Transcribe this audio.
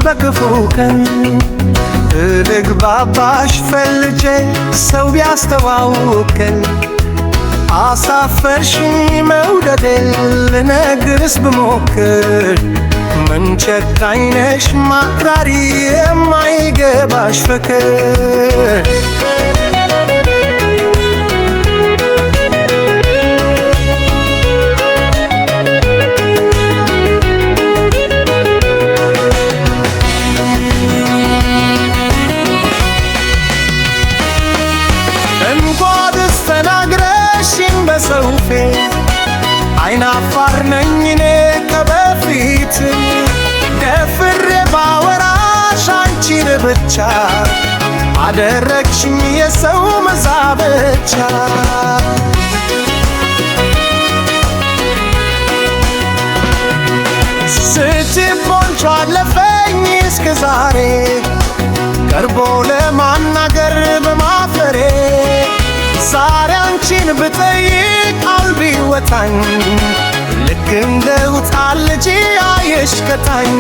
በክፉ ቀን ልግባባሽ ፈልጬ ሰው ቢያስተዋውቀን አሳፈርሽኝ መውደዴ ልነግርስ ብሞክር ምን ጨካኝ ነሽ ማክራሪ የማይገባሽ ፍቅር እንኳንስ ተናግረሽኝ በሰው ፊት አይናፋር ነኝ እኔ ከበፊት ደፍሬ ባወራሽ አንቺን ብቻ አደረግሽኝ የሰው መዛበቻ ስትቦንቿ አለፈኝ እስከ ዛሬ ቀርቦ ለማናገር በማፈሬ ዛሬ አንቺን ብጠይቅ አልቢወጣኝ ልክ እንደ ሕፃን ልጅ አየሽ ከታኝ